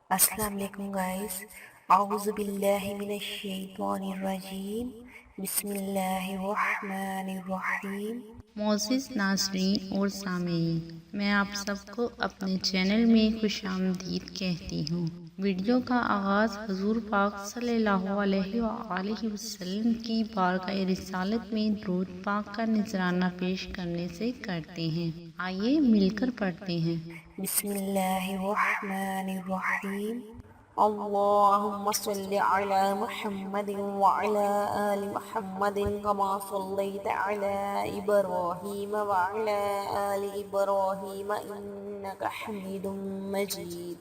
السلام علیکم گائز، اعوذ باللہ من الشیطان الرجیم، بسم اللہ الرحمن الرحیم۔ معزز ناظرین اور سامعین، میں آپ سب کو اپنے چینل میں خوش آمدید کہتی ہوں۔ ویڈیو کا آغاز حضور پاک صلی اللہ علیہ وآلہ وسلم کی بارگاہ رسالت میں درود پاک کا نذرانہ پیش کرنے سے کرتے ہیں۔ آئیے مل کر پڑھتے ہیں۔ بسم اللہ الرحمن الرحیم، اللہم صلی علی محمد وعلی آل محمد کما صلیت علی ابراہیم وعلی آل ابراہیم انک حمید مجید،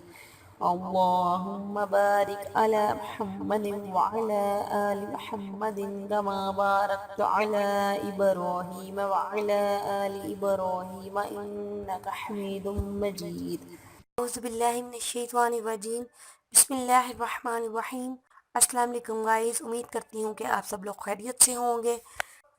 اللہم بارک علی محمد وعلی آل محمد کما بارکت علی ابراہیم وعلی آل ابراہیم انک حمید مجید۔ اعوذ باللہ من الشیطان الرجیم، بسم اللہ الرحمن الرحیم۔ السلام علیکم گائز، امید کرتی ہوں کہ آپ سب لوگ خیریت سے ہوں گے۔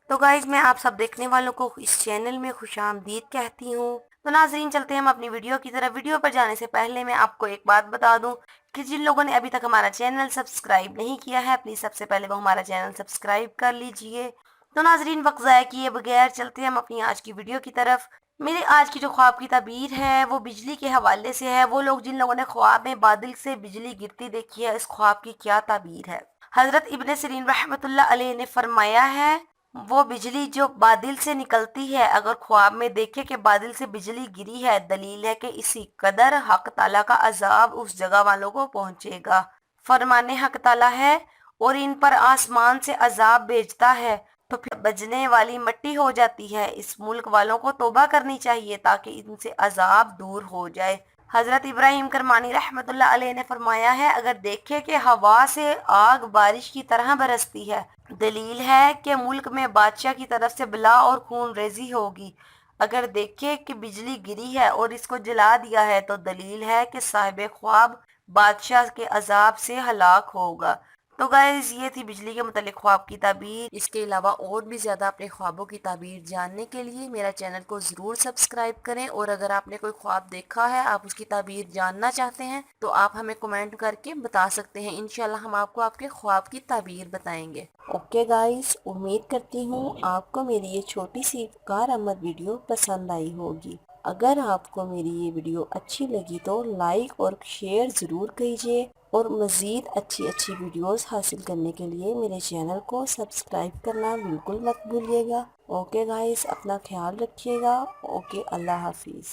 تو گائز میں آپ سب دیکھنے والوں کو اس چینل میں خوش آمدید کہتی ہوں۔ تو ناظرین چلتے ہیں ہم اپنی ویڈیو کی طرف۔ ویڈیو پر جانے سے پہلے میں آپ کو ایک بات بتا دوں کہ جن لوگوں نے ابھی تک ہمارا چینل سبسکرائب نہیں کیا ہے، پلیز سب سے پہلے وہ ہمارا چینل سبسکرائب کر لیجئے۔ تو ناظرین وقت ضائع کیے بغیر چلتے ہیں ہم اپنی آج کی ویڈیو کی طرف۔ میرے آج کی جو خواب کی تعبیر ہے وہ بجلی کے حوالے سے ہے۔ وہ لوگ جن لوگوں نے خواب میں بادل سے بجلی گرتی دیکھی ہے، اس خواب کی کیا تعبیر ہے؟ حضرت ابن سیرین رحمۃ اللہ علیہ نے فرمایا ہے، وہ بجلی جو بادل سے نکلتی ہے، اگر خواب میں دیکھے کہ بادل سے بجلی گری ہے، دلیل ہے کہ اسی قدر حق تعالیٰ کا عذاب اس جگہ والوں کو پہنچے گا۔ فرمان حق تعالیٰ ہے اور ان پر آسمان سے عذاب بھیجتا ہے تو پھر بجنے والی مٹی ہو جاتی ہے۔ اس ملک والوں کو توبہ کرنی چاہیے تاکہ ان سے عذاب دور ہو جائے۔ حضرت ابراہیم کرمانی رحمۃ اللہ علیہ نے فرمایا ہے، اگر دیکھے کہ ہوا سے آگ بارش کی طرح برستی ہے، دلیل ہے کہ ملک میں بادشاہ کی طرف سے بلا اور خون ریزی ہوگی۔ اگر دیکھے کہ بجلی گری ہے اور اس کو جلا دیا ہے تو دلیل ہے کہ صاحب خواب بادشاہ کے عذاب سے ہلاک ہوگا۔ تو گائز یہ تھی بجلی کے متعلق خواب کی تعبیر۔ اس کے علاوہ اور بھی زیادہ اپنے خوابوں کی تعبیر جاننے کے لیے میرا چینل کو ضرور سبسکرائب کریں، اور اگر آپ نے کوئی خواب دیکھا ہے، آپ اس کی تعبیر جاننا چاہتے ہیں تو آپ ہمیں کمنٹ کر کے بتا سکتے ہیں۔ انشاءاللہ ہم آپ کو آپ کے خواب کی تعبیر بتائیں گے۔ اوکے گائز، امید کرتی ہوں آپ کو میری یہ چھوٹی سی کارآمد ویڈیو پسند آئی ہوگی۔ اگر آپ کو میری یہ ویڈیو اچھی لگی تو لائک اور شیئر ضرور کیجیے، اور مزید اچھی اچھی ویڈیوز حاصل کرنے کے لیے میرے چینل کو سبسکرائب کرنا بالکل مت بھولیے گا۔ اوکے گائز، اپنا خیال رکھیے گا۔ اوکے، اللہ حافظ۔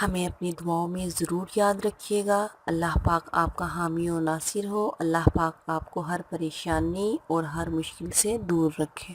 ہمیں اپنی دعاؤں میں ضرور یاد رکھیے گا۔ اللہ پاک آپ کا حامی و ناصر ہو۔ اللہ پاک آپ کو ہر پریشانی اور ہر مشکل سے دور رکھے۔